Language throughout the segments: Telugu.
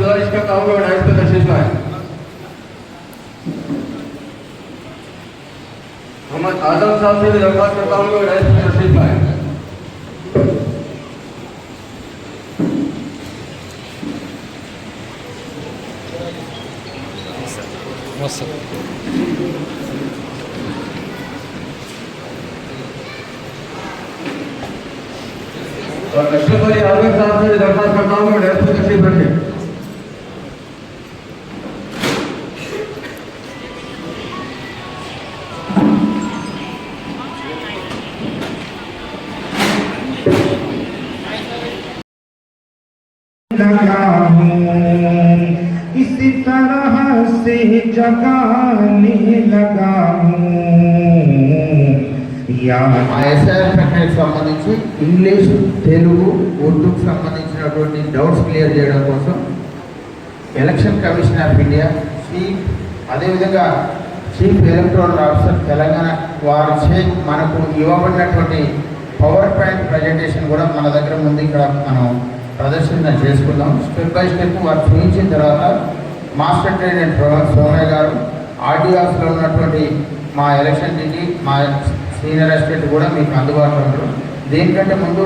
गुजारिश करता हूँ कि डायस पर तशरीफ लाएं। मोहम्मद आजम साहब से भी दरख्वास्त करता हूँ कि डायस पर तशरीफ लाएं। और अशरफ अली आबिद साहब से दरख्वास्त करता हूँ कि डायस पर तशरीफ रखें। लगा हूँ इसी तरह से जगाने लगा ఎస్ఐఆర్ సంబంధించి ఇంగ్లీష్ తెలుగు ఉర్దూకు సంబంధించినటువంటి డౌట్స్ క్లియర్ చేయడం కోసం election commission of India chief అదేవిధంగా చీఫ్ ఎలక్టోరల్ ఆఫీసర్ తెలంగాణ వారిచే మనకు ఇవ్వబడినటువంటి పవర్ పాయింట్ ప్రజెంటేషన్ కూడా మన దగ్గర ముందు ఇక్కడ మనం ప్రదర్శన చేసుకుందాం. స్టెప్ బై స్టెప్ వారు చూపించిన తర్వాత మాస్టర్ ట్రైనర్ సోమయ్య గారు ఆర్డీఆర్స్లో ఉన్నటువంటి మా ఎలక్షన్ డ్యూటీ మా సీనియర్ అసిస్టెంట్ కూడా మీకు అందుబాటులో ఉంటారు. దీనికంటే ముందు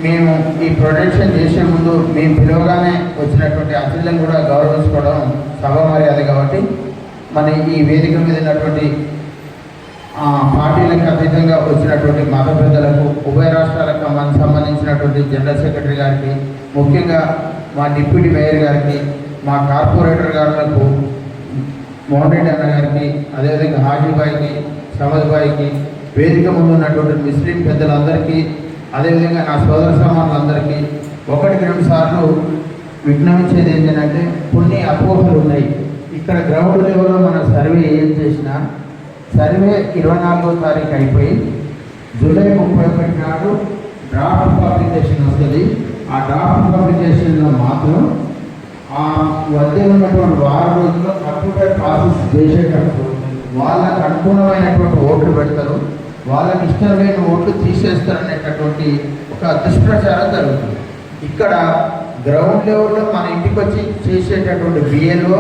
మేము ఈ ప్రొటెక్షన్ చేసే ముందు మేము పిలవగానే వచ్చినటువంటి అతిథులను కూడా గౌరవించుకోవడం సభ మర్యాద కాబట్టి మన ఈ వేదిక మీద ఉన్నటువంటి పార్టీలకు అతీతంగా వచ్చినటువంటి మత పెద్దలకు ఉభయ రాష్ట్రాలకు సంబంధించినటువంటి జనరల్ సెక్రటరీ గారికి ముఖ్యంగా మా డిప్యూటీ మేయర్ గారికి మా కార్పొరేటర్ గారులకు మోహన్ రెడ్డి అన్న గారికి అదేవిధంగా హాజీబాయికి సమద్బాయికి వేదిక ముందు ఉన్నటువంటి ముస్లిం పెద్దలందరికీ అదేవిధంగా నా సోదర సమానులందరికీ ఒకటికి 2 సార్లు విజ్ఞాపించేది ఏంటంటే కొన్ని అపోహలు ఉన్నాయి. ఇక్కడ గ్రౌండ్ లెవెల్లో మనం సర్వే ఏం చేసినా సర్వే 24వ తారీఖు అయిపోయి జూలై 31 నాడు డ్రాఫ్ట్ పబ్లికేషన్ వస్తుంది. ఆ డ్రాఫ్ట్ పబ్లికేషన్లో మాత్రం ఆ వద్ద ఉన్నటువంటి 6 రోజుల్లో కంప్యూటర్ ప్రాసెస్ చేసేటప్పుడు వాళ్ళకు అనుగుణమైనటువంటి ఓట్లు పెడతారు, వాళ్ళకి ఇష్టం లేని ఓట్లు తీసేస్తారనేటటువంటి ఒక దుష్ప్రచారం జరుగుతుంది. ఇక్కడ గ్రౌండ్ లెవెల్లో మన ఇంటికి వచ్చి చేసేటటువంటి బిఏలో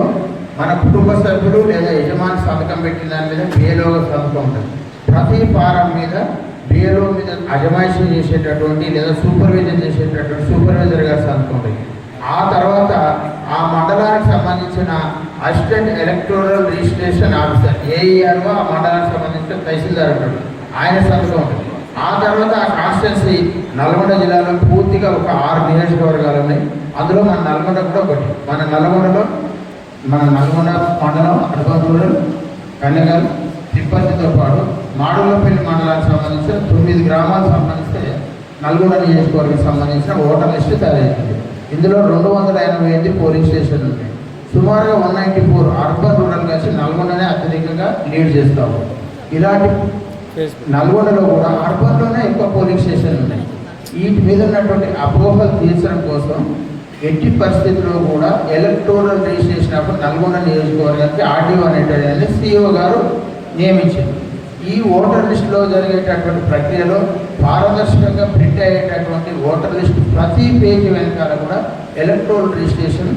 మన కుటుంబ సభ్యులు లేదా యజమాని సంతకం పెట్టిన దాని మీద బిఏలో సంతకం ఉంటుంది. ప్రతి ఫారం మీద బిఏలో మీద అజమాయిషీ చేసేటటువంటి లేదా సూపర్విజన్ చేసేటటువంటి సూపర్వైజర్ గారి సంతకం ఉంటుంది. ఆ తర్వాత ఆ మండలానికి సంబంధించిన assistant electoral registration officer AERO ఆ మండలానికి సంబంధించిన తహసీల్దార్ ఉంటాడు, ఆయన సంతకం ఉంటుంది. ఆ తర్వాత ఆ కాన్స్టిట్యున్సీ నల్గొండ జిల్లాలో పూర్తిగా ఒక 6 నియోజకవర్గాలు ఉన్నాయి. అందులో మన నల్గొండ కూడా ఒకటి. మన నల్గొండ మండలం అడపూరు కన్యగల్ తిప్పతితో పాటు మాడుగులపల్లి మండలానికి సంబంధించిన 9 గ్రామాలకు సంబంధిస్తే నల్గొండ నియోజకవర్గానికి సంబంధించిన ఓటర్ లిస్టు తయారైంది. ఇందులో 288 పోలింగ్ స్టేషన్లు ఉంటాయి. సుమారుగా 194 అర్బన్ రూరల్ కలిసి నల్గొండనే అత్యధికంగా లీడ్ చేస్తాము. ఇలాంటి నల్గొండలో కూడా అర్బన్లోనే ఎక్కువ పోలింగ్ స్టేషన్లు ఉన్నాయి. వీటి మీద ఉన్నటువంటి అపోహలు తీర్చడం కోసం ఎట్టి పరిస్థితుల్లో కూడా ఎలక్టోరల్ రిజిస్ట్రేషన్ అప్పుడు నల్గొండ నియోజకవర్గానికి ఆర్డీఓ అనేటువంటి సిఇఓ గారు నియమించారు. ఈ ఓటర్ లిస్టులో జరిగేటటువంటి ప్రక్రియలో పారదర్శకంగా ప్రింట్ అయ్యేటటువంటి ఓటర్ లిస్టు ప్రతి పేజీ వెనకాల కూడా ఎలక్టోరల్ రిజిస్ట్రేషన్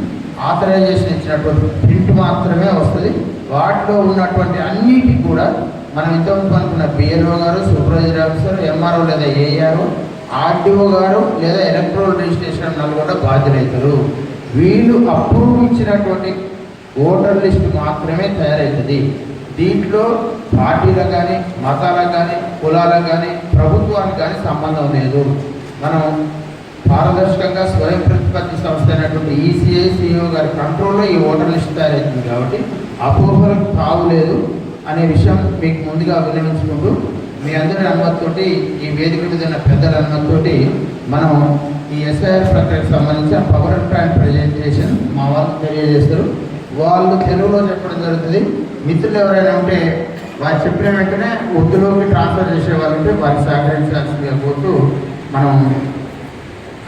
ఆథరైజేషన్ ఇచ్చినటువంటి ప్రింట్ మాత్రమే వస్తుంది. వాటిలో ఉన్నటువంటి అన్నిటికీ కూడా మనం ఇంతకుముందు అనుకున్న బిఎల్ఓ గారు, సూపర్వైజర్ ఆఫీసర్, ఎంఆర్ఓ లేదా ఏఆర్ఓ, ఆర్డీఓ గారు లేదా ఎలక్టోరల్ రిజిస్ట్రేషన్ అన్నది కూడా బాధ్యులవుతారు. వీళ్ళు అప్రూవ్ ఇచ్చినటువంటి ఓటర్ లిస్టు మాత్రమే తయారవుతుంది. దీంట్లో పార్టీలకు కానీ మతాలకు కానీ కులాలకు కానీ ప్రభుత్వానికి కానీ సంబంధం లేదు. మనం పారదర్శకంగా స్వయం ప్రతిపత్తి సంస్థ అయినటువంటి ఈసీఐ సిఇఓ గారి కంట్రోల్లో ఈ ఓటర్ లిస్ట్ తయారవుతుంది కాబట్టి అపోహలకు తావులేదు అనే విషయం మీకు ముందుగా విన్నవించుకుంటూ మీ అందరి అనుమతితోటి ఈ వేదిక మీద ఉన్న పెద్దల అనుమతితోటి మనం ఈ ఎస్ఐఆర్ ప్రక్రియకు సంబంధించిన పవర్ పాయింట్ ప్రజెంటేషన్ మా వాళ్ళు తెలియజేస్తారు. వాళ్ళు తెలుగులో చెప్పడం జరుగుతుంది. మిత్రులు ఎవరైనా ఉంటే వారు చెప్పిన వెంటనే ఉర్దూలోకి ట్రాన్స్ఫర్ చేసే వాళ్ళు ఉంటే వారికి సహకరించాల్సిందిగా కోరుతూ మనం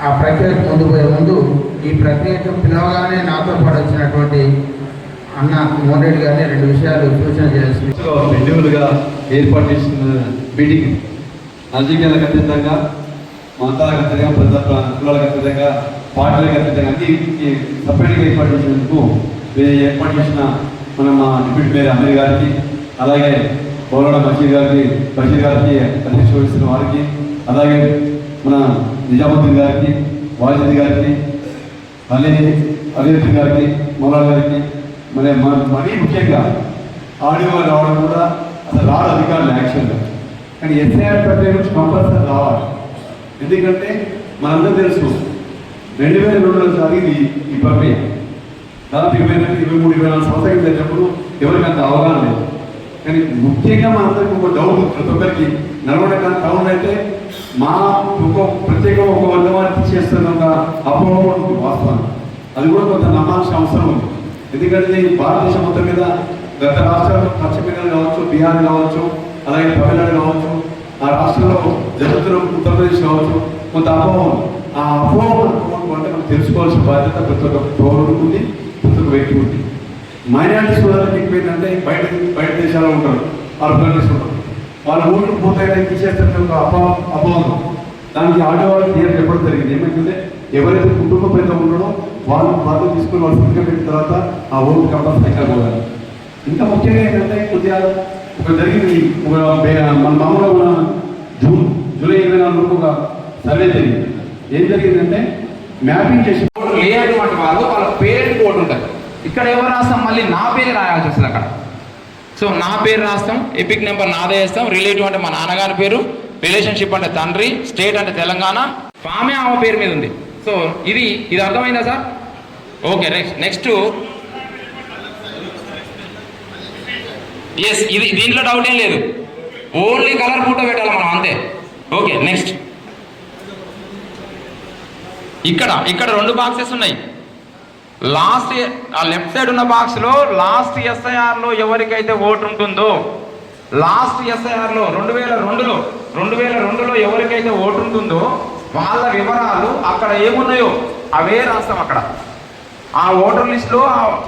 ఆ ప్రక్రియకు ముందు పోయే ముందు ఈ ప్రక్రియకు పిలవగానే నాతో పాటు వచ్చినటువంటి అన్న మోహన్ రెడ్డి గారిని 2 విషయాలు సూచన చేయాల్సింది. రెన్యూవల్గా ఏర్పాటు చేసిన మీటింగ్ రాజకీయాలకు అతీతంగా మతాలకు అతీతంగా కులాలకు అతీతంగా పార్టీలకు అతీతంగా సపరేట్గా ఏర్పాటు చేసినందుకు ఏర్పాటు చేసిన మా డిప్యూటీ మేయర్ అమీర్ గారికి, అలాగే బౌలడ బషీర్ గారికి అధ్యక్ష వహిస్తున్న వారికి, అలాగే మన నిజాముద్దీన్ గారికి, వాజిద్ గారికి, అలీద్దీన్ గారికి, మౌలానా గారికి, మరీ ముఖ్యంగా ఆడియో రావడం కూడా అసలు రాడు అధికారులు యాక్చువల్గా, కానీ ఎస్ఐఆర్ ప్రక్రియ నుంచి కంపల్సరీ రావాలి. ఎందుకంటే మనందరూ తెలుసు 2002లో జరిగింది ఈ ప్రక్రియ. దాదాపు 23-24 సంవత్సరాలు జరిగినప్పుడు ఎవరికి అంత అవగాహన లేదు. కానీ ముఖ్యంగా మనందరికీ ఒక డౌట్, ప్రతి ఒక్కరికి నల్గొండ టౌన్ అయితే మా ప్రత్యేకంగా ఒక వర్గవాన్ని చేస్తున్న ఒక అపోహ వాస్తవం. అది కూడా కొంత నమ్మాల్సిన అవసరం ఉంది. ఎందుకంటే భారతదేశం మొత్తం మీద గత రాష్ట్రాలు పశ్చిమ బెంగాల్ కావచ్చు, బీహార్ కావచ్చు, అలాగే తమిళనాడు కావచ్చు, ఆ రాష్ట్రంలో జరుగుతున్న ఉత్తరప్రదేశ్ కావచ్చు, కొంత అపోహం. ఆ అపోహం అంటే మనం తెలుసుకోవాల్సిన బాధ్యత ప్రతి ఒక్క పౌరుడికి ఉంది, ప్రతి ఒక్క వ్యక్తి ఉంది. మైనారిటీ సోదరులకు ఎక్కువైందంటే బయట దేశాల్లో ఉంటారు, ఆర్గనైజ్ ఉంటారు, వాళ్ళ ఊరికి పోతాయని తీసేస్తే ఒక అపోహం. దానికి ఆడేవాళ్ళు తీయడం ఎప్పుడు జరిగింది ఏమైందంటే ఎవరైతే కుటుంబ పెద్ద ఉన్నాడో వాళ్ళు తీసుకుని వాళ్ళు సంఖ్య పెట్టిన తర్వాత ఆ ఊరికి కంపల్సరీ పోవాలి. ఇంకా ముఖ్యంగా ఏంటంటే కొద్దిగా ఒక జరిగింది, మన మామూలుగా మన జూలై 24 ఒక సర్వే జరిగింది. ఏం జరిగిందంటే మ్యాపింగ్ చేసి లేనటువంటి వాళ్ళు వాళ్ళ పేరెంట్ కోడ్ ఉంటుంది. ఇక్కడ ఎవరు రాస్తాం, మళ్ళీ నా పేరు రాయాల్సి వస్తుంది అక్కడ. సో నా పేరు రాస్తాం, ఎపిక్ నెంబర్ నాదే వేస్తాం, రిలేటివ్ అంటే మా నాన్నగారి పేరు, రిలేషన్షిప్ అంటే తండ్రి, స్టేట్ అంటే తెలంగాణ, ఫామే ఆమె పేరు మీద ఉంది. సో ఇది అర్థమైందా సార్? ఓకే, నెక్స్ట్ ఎస్, ఇది దీంట్లో డౌట్ ఏం లేదు, ఓన్లీ కలర్ ఫోటో పెట్టాలి మనం అంతే. ఓకే, నెక్స్ట్ ఇక్కడ 2 బాక్సెస్ ఉన్నాయి. లాస్ట్ ఆ లెఫ్ట్ సైడ్ ఉన్న బాక్స్లో లాస్ట్ ఎస్ఐఆర్లో ఎవరికైతే ఓటు ఉంటుందో, లాస్ట్ ఎస్ఐఆర్లో 2002లో ఎవరికైతే ఓటు ఉంటుందో వాళ్ళ వివరాలు అక్కడ ఏమున్నాయో అవే రాస్తాం. అక్కడ ఆ ఓటర్ లిస్ట్లో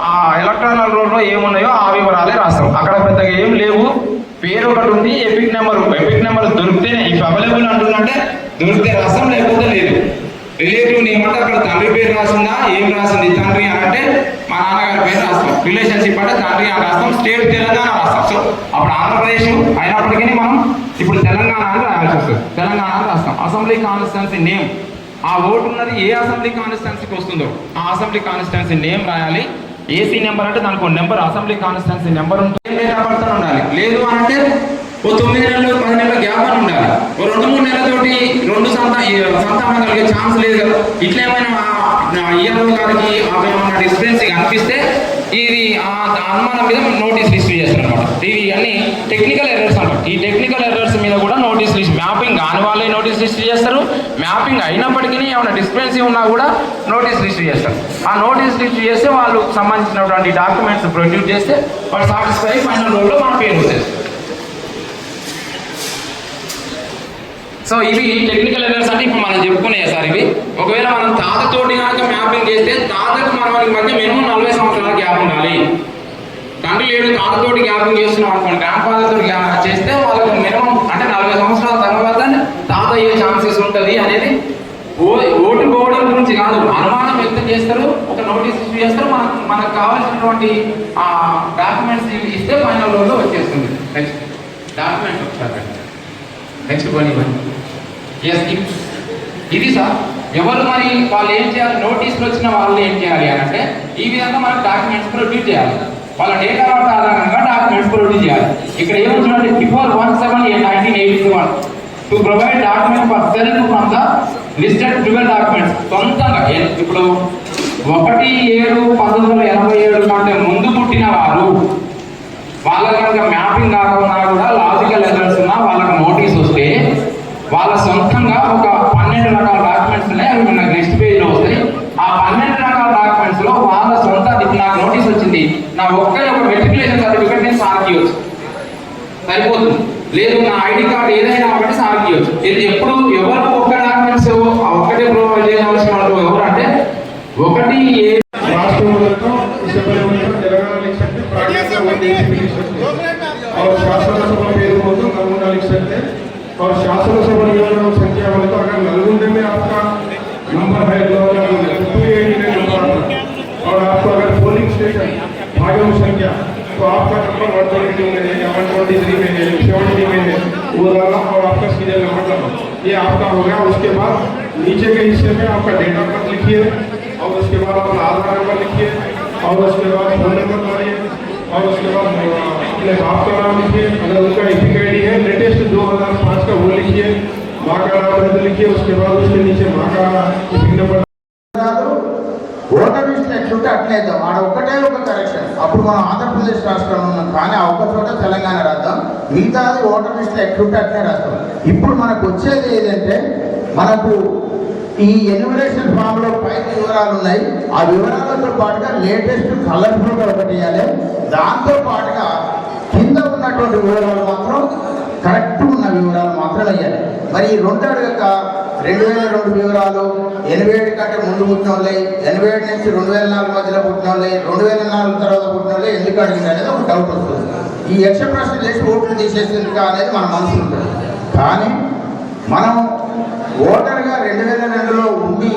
ఆ ఎలక్ట్రానల్ రోల్లో ఏమున్నాయో ఆ వివరాలే రాస్తాం. అక్కడ పెద్దగా ఏం లేవు, పేరు ఒకటి ఉంది, ఎపిక్ నెంబర్ దొరికితేనే, ఇఫ్ అవైలబుల్ అంటుందంటే దొరికితే రాస్తాం, లేకపోతే లేదు. రిలేటివ్ నేమ్ అంటే అక్కడ తండ్రి పేరు రాసిందా, ఏం రాసింది, తండ్రి అని అంటే మా నాన్నగారి పేరు రాస్తాం, రిలేషన్షిప్ అంటే తండ్రి అని రాస్తాం, స్టేట్ తెలంగాణ రాస్తాం. సో అప్పుడు ఆంధ్రప్రదేశ్ అయినప్పటికీ మనం ఇప్పుడు తెలంగాణ అని రాయాల్సి వస్తుంది, తెలంగాణ అని రాస్తాం. అసెంబ్లీ కాన్స్టిట్యున్సీ నేమ్, ఆ ఓటు ఉన్నది ఏ అసెంబ్లీ కాన్స్టిట్యున్సీకి వస్తుందో ఆ అసెంబ్లీ కాన్స్టిట్యున్సీ నేమ్ రాయాలి. ఏసీ నెంబర్ అంటే దానికి ఒక నెంబర్, అసెంబ్లీ కాన్స్టిట్యున్సీ నెంబర్ ఉంటుంది, ఉండాలి. లేదు అంటే ఓ 9 నెలలు 10 నెలల గ్యాప్ అని ఉండాలి. ఓ 2-3 నెలలతోటి 2 సంతానం కలిగే ఛాన్స్ లేదు కదా. ఇట్లా ఏమైనా ఈఆర్ఓ గారికి ఏమైనా డిస్పెన్సీ అనిపిస్తే ఇది అనుమానం మీద నోటీసులు ఇష్యూ చేస్తారు అనమాట. ఇవి అన్ని టెక్నికల్ ఎర్రర్స్ అంటారు. ఈ టెక్నికల్ ఎర్రర్స్ మీద కూడా నోటీసులు ఇష్యూ, మ్యాపింగ్ కాని వాళ్ళే నోటీసులు ఇష్యూ చేస్తారు, మ్యాపింగ్ అయినప్పటికీ ఏమైనా డిస్పెన్సీ ఉన్నా కూడా నోటీసులు ఇష్యూ చేస్తారు. ఆ నోటీసులు ఇష్యూ చేస్తే వాళ్ళు సంబంధించినటువంటి డాక్యుమెంట్స్ ప్రొడ్యూస్ చేస్తే వాళ్ళు సాటిస్ఫై ఫైనల్ రోడ్లో మన పేరు వచ్చేది. సో ఇవి టెక్నికల్ ఎర్రర్స్ అంటే ఇప్పుడు మనం చెప్పుకునే సార్. ఇవి ఒకవేళ మనం తాతతోటి కనుక మ్యాపింగ్ చేస్తే తాతకు మనకి మధ్య మినిమం 40 సంవత్సరాల గ్యాప్ ఉండాలి. తండ్రి లేడు, తాతతోటి గ్యాపింగ్ చేస్తున్నాం అనుకోండి, గ్రాండ్ ఫాదర్ తోటి చేస్తే వాళ్ళకి మినిమం అంటే 40 సంవత్సరాల తర్వాత తాత అయ్యే ఛాన్సెస్ ఉంటుంది అనేది. ఓటు పోవడం గురించి కాదు, అనుమానం వ్యక్తం చేస్తారు, ఒక నోటీస్ ఇష్యూ చేస్తారు, మనకు కావాల్సినటువంటి డాక్యుమెంట్స్ ఇస్తే ఫైనల్ రోడ్లో వచ్చేస్తుంది. నెక్స్ట్ డాక్యుమెంట్స్ వచ్చాక నెక్స్ట్ పని ఎస్, ఇది సార్. ఎవరు మరి వాళ్ళు ఏం చేయాలి, నోటీసులు వచ్చిన వాళ్ళు ఏం చేయాలి అని అంటే ఈ విధంగా మనకు డాక్యుమెంట్స్ ప్రొడ్యూస్ చేయాలి. వాళ్ళ డేట్ ఆఫ్ బర్త్ ఆధారంగా డాక్యుమెంట్స్ ప్రొడ్యూస్ చేయాలి. ఇక్కడ ఏముంటుందంటే before 1/7/1981 to provide document for self from the listed 12 documents. సొంతంగా ఇప్పుడు 1/7/1987 కంటే ముందు పుట్టిన వారు, వాళ్ళ కనుక మ్యాపింగ్ కాకుండా కూడా లాజికల్ ఎర్రర్స్ ఉన్నా వాళ్ళకి నోటీస్ వస్తే వాళ్ళ సొంతంగా ఒక 12 రకాల డాక్యుమెంట్స్ ఉన్నాయి, అవి నాకు నెక్స్ట్ పేజ్లో వస్తాయి. ఆ 12 రకాల డాక్యుమెంట్స్ లో వాళ్ళ సొంత, ఇప్పుడు నాకు నోటీస్ వచ్చింది, నా ఒక మెట్రికులేషన్ సర్టిఫికేట్ నేను సార్కియొచ్చు, సరిపోతుంది. లేదు నా ఐడి కార్డు ఏదైనా ఒకటి సార్కియొచ్చు. ఇది ఎప్పుడు ఎవరు ఒక్క డాక్యుమెంట్స్ ఒక్కటే ప్రొవైడ్ చేయాల్సిన వాళ్ళు ఎవరు అంటే ఒకటి और शासनसभा पेड़ नल्गोंडा लिख सकते हैं। और शासनसभा संख्या बोले तो अगर नल्गोंडे में आपका नंबर है 73 महीने 70 महीने वो डाला और आपका सीरियल नंबर डाला। ये आपका हो गया। उसके बाद नीचे के हिस्से में आपका डेट ऑफ बर्थ लिखिए और उसके बाद अपना आधार नंबर लिखिए और उसके बाद फोन नंबर डालिए और उसके बाद अपने बाप का नाम लिखिए, अगर उनका एपिक आई डी है लेटेस्ट 2005 का वो लिखिए, माँ का नाम है तो लिखिए, उसके बाद उसके नीचे माँ का एपिक नंबर। ఓటర్ లిస్ట్ ఎట్లుంటే అట్లేద్దాం. ఆడ ఒకటే ఒక కరెక్షన్. అప్పుడు మనం ఆంధ్రప్రదేశ్ రాష్ట్రంలో ఉన్నాం, కానీ ఆ ఒక్క చోట తెలంగాణ రాద్దాం, మిగతాది ఓటర్ లిస్ట్ ఎట్లుంటే అట్లే రాస్తాం. ఇప్పుడు మనకు వచ్చేది ఏదంటే, మనకు ఈ ఎన్యుమరేషన్ ఫామ్ లో పైన వివరాలు ఉన్నాయి. ఆ వివరాలతో పాటుగా లేటెస్ట్ కలర్ ఫోటో ఒకటి ఇవ్వాలి. దాంతో పాటుగా కింద ఉన్నటువంటి వివరాలు మాత్రం కరెక్ట్ ఉన్న వివరాలు మాత్రం ఇవ్వాలి. మరి ఈ రెండు అడగక 2002 వివరాలు 87 కంటే ముందు పుట్టిన వాళ్ళే, 87 నుంచి 2004 మధ్యలో పుట్టిన వాళ్ళే, 2004 తర్వాత పుట్టిన వాళ్ళే ఎందుకు అడిగింది అనేది ఒక డౌట్ వస్తుంది. ఈ యక్ష ప్రశ్న చేసి ఓట్లు తీసేసింది అనేది మన మనసు ఉంటుంది. కానీ మనం ఓటర్గా 2002లో ఉండి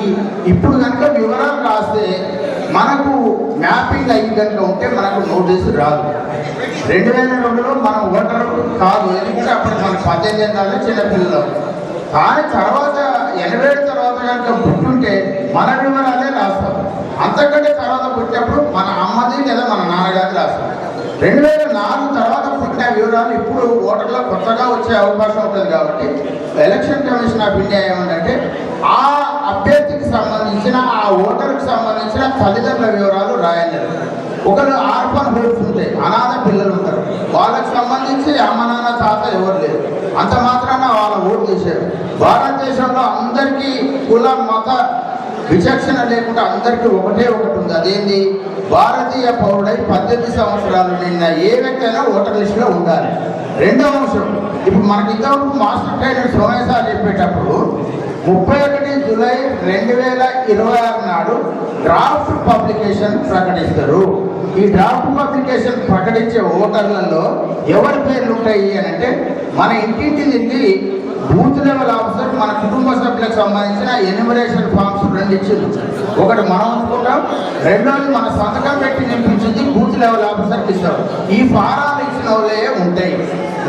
ఇప్పుడు కనుక వివరాలు రాస్తే మనకు మ్యాపింగ్ అయ్యి కనుక ఉంటే మనకు నోటీసు రాదు. 2002లో మనం ఓటరు కాదు, ఎందుకంటే అప్పుడు మనకు 18 ఏళ్ళ చిన్నపిల్లలు. కానీ తర్వాత 87 తర్వాత కనుక పుట్టుంటే మన వివరాలే రాస్తాం. అంతకంటే తర్వాత పుట్టినప్పుడు మన అమ్మది లేదా మన నాన్నగారి రాస్తాం. 2004 తర్వాత పుట్టిన వివరాలు ఇప్పుడు ఓటర్లో కొత్తగా వచ్చే అవకాశం ఉంటుంది. కాబట్టి ఎలక్షన్ కమిషన్ ఆఫ్ ఇండియా ఏమంటే ఆ అభ్యర్థికి సంబంధించిన ఆ ఓటర్కి సంబంధించిన తల్లిదండ్రుల వివరాలు రాయాలి. ఒకరు ఆర్ఫన్ హోమ్స్ ఉంటాయి, అనాథ పిల్లలు ఉంటారు, వాళ్ళకి సంబంధించి అమ్మ నాన్న తాత ఎవరు లేరు, అంత మాత్రాన వాళ్ళ ఓటు చేశారు. భారతదేశంలో అందరికీ కుల మత విచక్షణ లేకుండా అందరికీ ఒకటే ఒకటి ఉంది. అదేంటి? భారతీయ పౌరుడై 18 సంవత్సరాలు నిన్న ఏ వ్యక్తి అయినా ఓటర్ లిస్టులో ఉండాలి. రెండవ అంశం, ఇప్పుడు మనకి ఇంతవరకు మాస్టర్ ట్రైనర్ సోమయ్య సార్ చెప్పేటప్పుడు 31 జూలై 2026 నాడు డ్రాఫ్ట్ పబ్లికేషన్ ప్రకటిస్తారు. ఈ డ్రాఫ్ట్ పబ్లికేషన్ ప్రకటించే ఓటర్లలో ఎవరి పేర్లు ఉంటాయి అని అంటే, మన ఇంటింటి నుండి బూత్ లెవెల్ ఆఫీసర్ మన కుటుంబ సభ్యులకు సంబంధించిన ఎన్యుమరేషన్ ఫామ్స్ 2 ఇచ్చింది. ఒకటి మనం అనుకుంటాం, రెండోది మన సంతకం పెట్టి నింపించింది బూత్ లెవెల్ ఆఫీసర్కి ఇస్తాం. ఈ ఫారాలు ఇచ్చిన వాళ్ళే ఉంటాయి.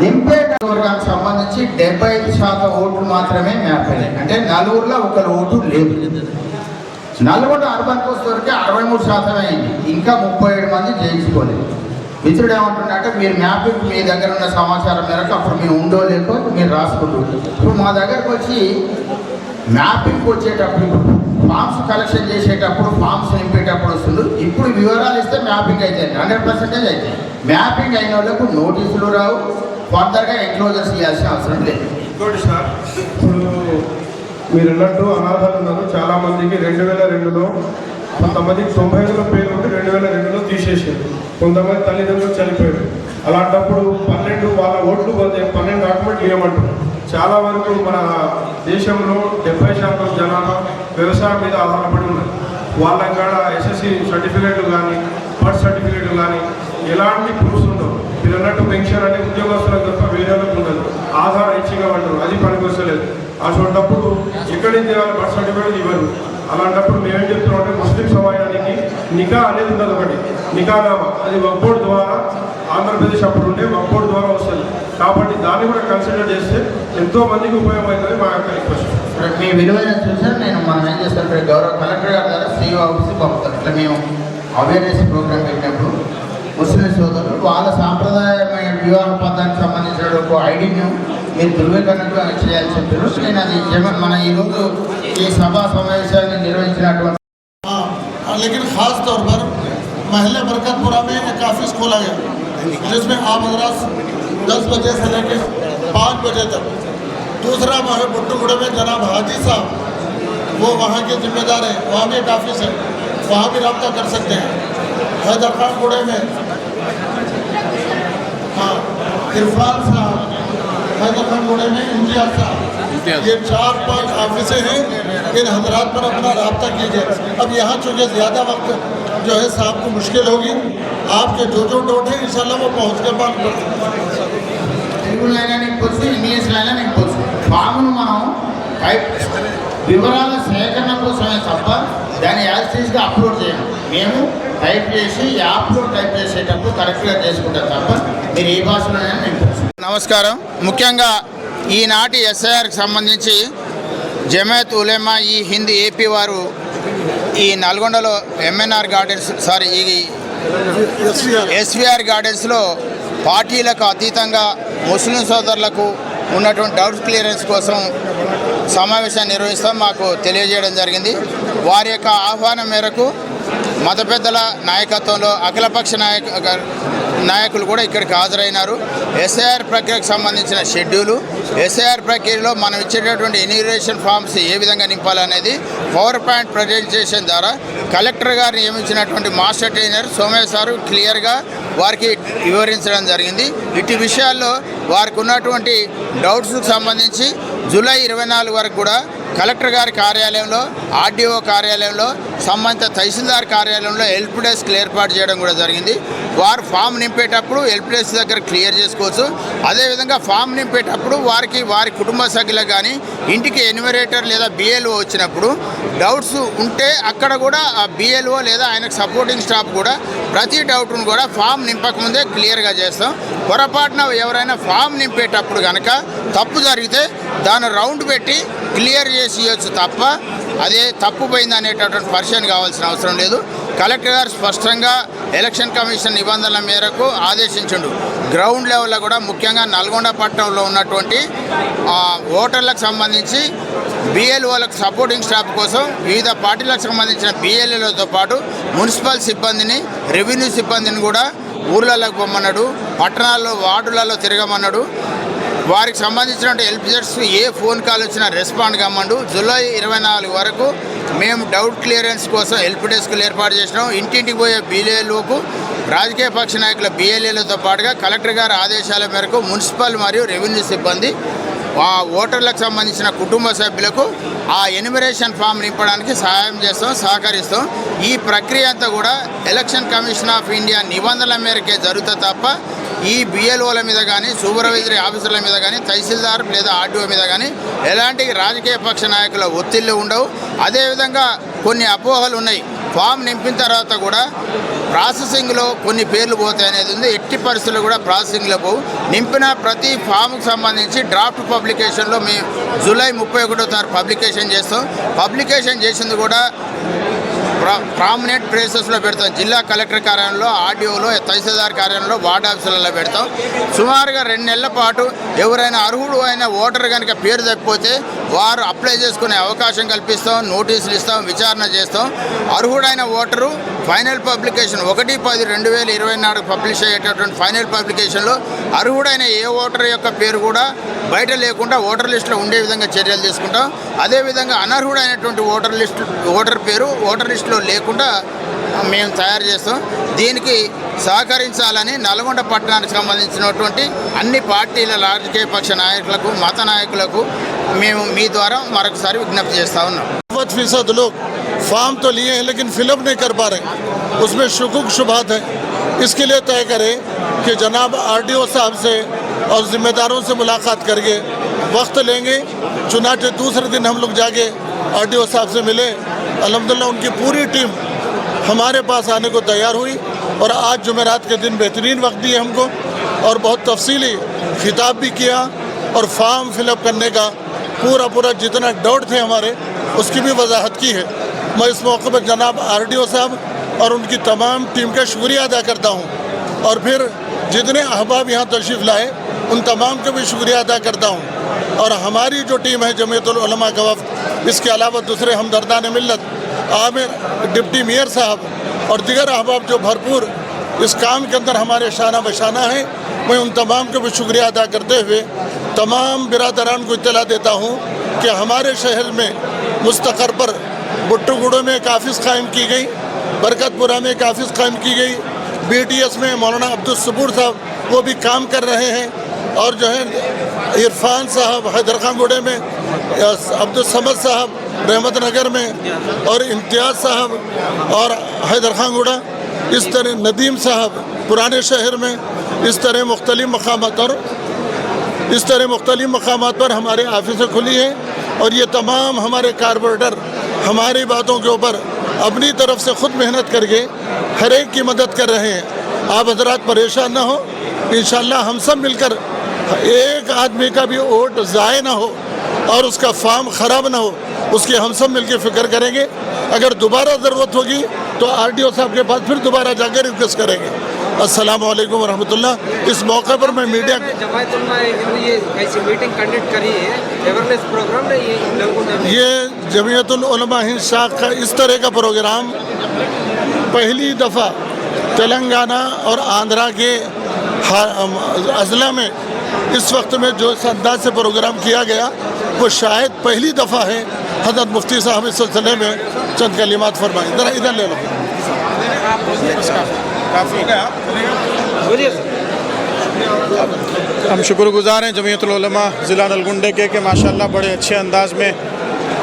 నింపే వర్గానికి సంబంధించి 75% ఓట్లు మాత్రమే మ్యాప్ అయ్యాయి. అంటే నలుగురిలో ఒకరు ఓటు లేదు. నల్గొండ అర్బన్ పోస్ట్ వరకే 63% అయింది. ఇంకా 37 మంది చేయించుకోలేదు. మిత్రుడు ఏమంటున్నారంటే, మీరు మ్యాపింగ్ మీ దగ్గర ఉన్న సమాచారం మేరకు అప్పుడు మీరు ఉండో లేకో మీరు రాసుకుంటారు. ఇప్పుడు మా దగ్గరకు వచ్చి మ్యాపింగ్కి వచ్చేటప్పుడు ఫామ్స్ కలెక్షన్ చేసేటప్పుడు ఫామ్స్ నింపేటప్పుడు వస్తుంది. ఇప్పుడు వివరాలు ఇస్తే మ్యాపింగ్ అయితే 100% అయితే మ్యాపింగ్ అయిన వాళ్ళకు నోటీసులు రావు, ఫర్దర్గా ఎన్క్లోజర్స్ ఇవ్వాల్సిన అవసరం లేదు. ఇంకోటి సార్, ఇప్పుడు మీరు అన్నట్టు అనాథాలు ఉన్నారు చాలా మందికి. 2002లో కొంతమందికి 90 పేర్లు ఉంటే 2002లో తీసేసారు. కొంతమంది తల్లిదండ్రులు చనిపోయారు. అలాంటప్పుడు 12 వాళ్ళ ఓట్లు 12 డాక్యుమెంట్ ఇవ్వమంటారు. చాలా వరకు మన దేశంలో 70% జనాభా వ్యవసాయం మీద ఆధారపడి ఉన్నారు. వాళ్ళ కాడ ఎస్ఎస్సి సర్టిఫికేట్లు కానీ బర్త్ సర్టిఫికేట్లు కానీ ఎలాంటి ప్రూఫ్స్ ఉండవు. మీరు అన్నట్టు పెన్షన్ అంటే ఉద్యోగస్తులకు తప్ప వేరే వాళ్ళకు ఉండదు. ఆధార్ ఇచ్చిగా అంటారు, అది పనికొస్తలేదు. అటువంటిప్పుడు ఎక్కడి నుంచి బర్త్ సర్టిఫికేట్ ఇవ్వరు. అలాంటప్పుడు మేమేం చెప్తున్నాం అంటే, ముస్లిం సమాజానికి నికా అనేది ఉండదు. ఒకటి నికానామా, అది వక్ఫ్ బోర్డు ద్వారా ఆంధ్రప్రదేశ్ అప్పుడు ఉంటే వక్ఫ్ బోర్డు ద్వారా వస్తుంది. కాబట్టి దాన్ని కూడా కన్సిడర్ చేస్తే ఎంతో మందికి ఉపయోగం అవుతుంది మా యొక్క రిక్వెస్ట్. మీ విలువైన చూసారు. మనం ఏం చేస్తాం, గౌరవ కలెక్టర్ గారి ద్వారా సిఇఓ ఆఫీస్కి పంపుతాం. ఇట్లా మేము అవేర్నెస్ ప్రోగ్రామ్ పెట్టినప్పుడు ముస్లిం సోదరులు వాళ్ళ సాంప్రదాయమైన వివాహ పద్ధతికి సంబంధించిన ఒక ఐడిని మీరు ధృవీకరణకు చేయాల్సి చెప్పారు. నేను అది మన ఈరోజు ఈ సభా సమావేశాన్ని నిర్వహించినటువంటి लेकिन ख़ास तौर पर महल्ले बरकतपुरा में एक ऑफिस खोला गया, जिसमें आप हजरात 10 बजे से लेकर 5 बजे तक। दूसरा वहाँ बुट्टूगुड़े में जनाब हाजी साहब, वो वहाँ के जिम्मेदार हैं, वहाँ भी एक ऑफिस है, वहाँ भी रब्ता कर सकते हैं। हैदर खान गुड़े में हाँ इरफान साहब, हैदर खान गुड़े में इम्तियाज साहब, ये 4-5 ऑफिसे हैं। इन हजरात पर अपना रब्ता कीजिए। अब यहाँ चूँकि ज़्यादा वक्त जो है साहब को मुश्किल होगी, आपके जो डोट है इंशाल्लाह वो पहुँच कर बात कर ఇంగ్లీష్ లైనా నీకు ఫామ్ను మనం టైప్ వివరాల సేకరణ కోసమే తప్ప దాన్ని యాక్సిస్గా అప్లోడ్ చేయం. మేము టైప్ చేసి యాప్లో టైప్ చేసేటప్పుడు కరెక్ట్గా చేసుకుంటాం తప్ప మీరు ఏ భాషలోనైనా నింపొచ్చు. నమస్కారం. ముఖ్యంగా ఈనాటి ఎస్ఐఆర్కి సంబంధించి జమాయత్ ఉలెమా ఈ హింద్ ఏపీ వారు ఈ నల్గొండలో ఎంఎన్ఆర్ గార్డెన్స్ ఈ ఎస్విఆర్ గార్డెన్స్లో పార్టీలకు అతీతంగా ముస్లిం సోదరులకు ఉన్నటువంటి డౌట్ క్లియరెన్స్ కోసం సమావేశాన్ని నిర్వహిస్తాం మాకు తెలియజేయడం జరిగింది. వారి యొక్క ఆహ్వానం మేరకు మత పెద్దల నాయకత్వంలో అఖిలపక్ష నాయకులు కూడా ఇక్కడికి హాజరైనారు. ఎస్ఐఆర్ ప్రక్రియకు సంబంధించిన షెడ్యూలు, ఎస్ఐఆర్ ప్రక్రియలో మనం ఇచ్చేటటువంటి ఇన్యూమరేషన్ ఫామ్స్ ఏ విధంగా నింపాలనేది పవర్ పాయింట్ ప్రజెంటేషన్ ద్వారా కలెక్టర్ గారు నియమించినటువంటి మాస్టర్ ట్రైనర్ సోమయ్య సారు క్లియర్గా వారికి వివరించడం జరిగింది. ఇటు విషయాల్లో వారికి ఉన్నటువంటి డౌట్స్కు సంబంధించి జూలై 24 వరకు కూడా కలెక్టర్ గారి కార్యాలయంలో, ఆర్డీఓ కార్యాలయంలో, సంబంధిత తహసీల్దార్ కార్యాలయంలో హెల్ప్ డెస్క్ ఏర్పాటు చేయడం కూడా జరిగింది. వారు ఫామ్ నింపేటప్పుడు హెల్ప్ డెస్క్ దగ్గర క్లియర్ చేసుకోవచ్చు. అదేవిధంగా ఫామ్ నింపేటప్పుడు వారి కుటుంబ సభ్యులకు కానీ ఇంటికి ఎన్యూమరేటర్ లేదా బిఎల్ఓ వచ్చినప్పుడు డౌట్స్ ఉంటే అక్కడ కూడా ఆ బిఎల్ఓ లేదా ఆయనకు సపోర్టింగ్ స్టాఫ్ కూడా ప్రతి డౌట్ను కూడా ఫామ్ నింపకముందే క్లియర్గా చేస్తాం. పొరపాటున ఎవరైనా ఫామ్ నింపేటప్పుడు కనుక తప్పు జరిగితే దాన్ని రౌండ్ పెట్టి క్లియర్ చేసి ఇవ్వచ్చు తప్ప అదే తప్పు పోయింది అనేటటువంటి పరిశీలన కావాల్సిన అవసరం లేదు. కలెక్టర్ గారు స్పష్టంగా ఎలక్షన్ కమిషన్ నిబంధనల మేరకు ఆదేశించిండు. గ్రౌండ్ లెవెల్లో కూడా ముఖ్యంగా నల్గొండ పట్టణంలో ఉన్నటువంటి ఓటర్లకు సంబంధించి బిఎల్ఓలకు సపోర్టింగ్ స్టాఫ్ కోసం వివిధ పార్టీలకు సంబంధించిన బిఎల్ఏలతో పాటు మున్సిపల్ సిబ్బందిని, రెవెన్యూ సిబ్బందిని కూడా ఊర్లలోకి పొమ్మన్నాడు. పట్టణాల్లో, వార్డులలో తిరగమన్నాడు. వారికి సంబంధించిన హెల్ప్ డెస్క్ ఏ ఫోన్ కాల్ వచ్చినా రెస్పాండ్ కమ్మండు. జూలై 24 వరకు మేము డౌట్ క్లియరెన్స్ కోసం హెల్ప్ డెస్క్లు ఏర్పాటు చేసినాం. ఇంటింటికి పోయే బిఎల్ఏలకు, రాజకీయ పక్ష నాయకుల బిఎల్ఏలతో పాటుగా కలెక్టర్ గారి ఆదేశాల మేరకు మున్సిపల్ మరియు రెవెన్యూ సిబ్బంది ఆ ఓటర్లకు సంబంధించిన కుటుంబ సభ్యులకు ఆ ఎన్యూమరేషన్ ఫామ్ నింపడానికి సహాయం చేస్తాం, సహకరిస్తాం. ఈ ప్రక్రియ అంతా కూడా ఎలక్షన్ కమిషన్ ఆఫ్ ఇండియా నిబంధనల మేరకే జరుగుతుంది తప్ప ఈ బిఎల్ఓల మీద కానీ, సూపర్వైజరీ ఆఫీసర్ల మీద కానీ, తహసీల్దార్ లేదా ఆర్డీఓ మీద కానీ ఎలాంటి రాజకీయ పక్ష నాయకుల ఒత్తిళ్లు ఉండవు. అదేవిధంగా కొన్ని అపోహలు ఉన్నాయి. ఫామ్ నింపిన తర్వాత కూడా ప్రాసెసింగ్లో కొన్ని పేర్లు పోతాయి అనేది ఉంది. ఎట్టి పరిస్థితుల్లో కూడా ప్రాసెసింగ్లో పోవు. నింపిన ప్రతి ఫామ్కి సంబంధించి డ్రాఫ్ట్ పబ్లికేషన్లో మేము జూలై 31వ తారీఖు పబ్లికేషన్ చేస్తాం. పబ్లికేషన్ చేసింది కూడా ప్రామినెంట్ ప్లేసెస్లో పెడతాం. జిల్లా కలెక్టర్ కార్యాలయంలో, ఆర్డీఓలో, తహసీల్దార్ కార్యాలయంలో, వార్డు ఆఫీసులలో పెడతాం. సుమారుగా 2 నెలల పాటు ఎవరైనా అర్హుడు అయిన ఓటర్ కనుక పేరు తప్పిపోతే వారు అప్లై చేసుకునే అవకాశం కల్పిస్తాం, నోటీసులు ఇస్తాం, విచారణ చేస్తాం. అర్హుడైన ఓటరు ఫైనల్ పబ్లికేషన్ 1/10/2024 పబ్లిష్ అయ్యేటటువంటి ఫైనల్ పబ్లికేషన్లో అర్హుడైన ఏ ఓటర్ యొక్క పేరు కూడా బయట లేకుండా ఓటర్ లిస్టులో ఉండే విధంగా చర్యలు తీసుకుంటాం. అదేవిధంగా అనర్హుడైనటువంటి ఓటర్ పేరు ఓటర్ లిస్టులో లేకుండా మేము తయారు చేస్తాం. దీనికి సహకరించాలని నల్గొండ పట్టణానికి సంబంధించినటువంటి అన్ని పార్టీల రాజకీయ పక్ష నాయకులకు, మత నాయకులకు మేము మీ ద్వారా మరొకసారి విజ్ఞప్తి చేస్తూ ఉన్నాం. 50% लोग फॉर्म तो लिए हैं लेकिन फिलअप नहीं कर पा रहे, उसमें शुकुक शुबात है. इसके लिए तय करें कि जनाब आरडीओ साहब से और ज़िम्मेदारों से मुलाकात करके वक्त लेंगे. चुनाचे दूसरे दिन हम लोग जाके आरडीओ साहब से मिले. अल्हम्दुलिल्लाह उनकी पूरी टीम हमारे पास आने को तैयार हुई और आज जुमेरात के दिन बेहतरीन वक्त दिए हमको और बहुत तफसीली खिताब भी किया और फॉर्म फिलअप करने का पूरा जितना डाउट थे हमारे उसकी भी वजाहत की है. मैं इस मौके पर जनाब आरडीओ साहब और उनकी तमाम टीम का शुक्रिया अदा करता हूँ और फिर जितने अहबाब यहाँ तशरीफ़ लाए उन तमाम का भी शुक्रिया अदा करता हूँ. और हमारी जो टीम है जमीयतुल उलमा का वफ़द, इसके अलावा दूसरे हमदर्दान मिल्लत, आमिर, डिप्टी मेयर साहब और दीगर अहबाब जो भरपूर इस काम के अंदर हमारे शाना बशाना हैं, मैं उन तमाम का भी शुक्रिया अदा करते हुए तमाम बिरादरान को इत्तला देता हूँ कि हमारे शहर में मुस्तक़र पर बुट्टूगुड़ो में काफ़िस कायम की गई, बरकतपुरा में काफ़िस कायम की गई, BTS में मौलाना अब्दुल सबूर साहब वो भी काम कर रहे हैं और जो है इरफान साहब हैदर खान गुड़े में, अब्दुल समद साहब रहमत नगर में और इम्तियाज़ साहब और हैदर खान गुड़ा, इस तरह नदीम साहब पुराने शहर में, इस तरह मुख्तलिफ मकामात पर हमारे ऑफिसें खुली हैं और ये तमाम हमारे कारपोरेटर हमारी बातों के ऊपर अपनी तरफ से ख़ुद मेहनत करके हर एक की मदद कर रहे हैं. आप हजरात परेशान ना हो, इंशाअल्लाह हम सब मिलकर एक आदमी का भी वोट ज़ाय ना हो और उसका फॉर्म ख़राब ना हो, उसकी हम सब मिलकर फ़िक्र करेंगे। अगर दोबारा ज़रूरत होगी तो आरटीओ साहब के पास फिर दोबारा जाकर रिक्वेस्ट करेंगे। अस्सलाम वालेकुम रहमतुल्लाह। इस मौके पर मैं मीडिया जमात उलमा ये ऐसी मीटिंग कंडक्ट करी है, अवेयरनेस प्रोग्राम नहीं है लोगों ने। ये जमीयतुल उलमा हिंद शाख का इस तरह का प्रोग्राम पहली दफ़ा तेलंगाना और आंध्रा के अजला में इस वक्त में जो इस अंदाज से प्रोग्राम किया गया वो शायद पहली दफ़ा है। हज़रत मुफ्ती साहब इस सिलसिले में चंद कलिमात फरमाएं। ज़रा इधर ले लो। हम शुक्रगुज़ार हैं जमीयतुल उलमा ज़िला नलगुंडे के माशाल्लाह बड़े अच्छे अंदाज में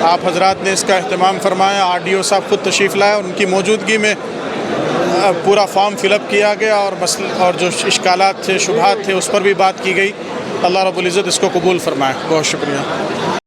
आप हजरात ने इसका अहतमाम फरमाया। आरडीओ साहब खुद तशरीफ़ लाए, उनकी मौजूदगी में पूरा फॉर्म फिलअप किया गया और जो इश्कालात थे, शुबहात थे, उस पर भी बात की गई। अल्लाह रब्बुल इज़्ज़त इसको कबूल फरमाए। बहुत शुक्रिया।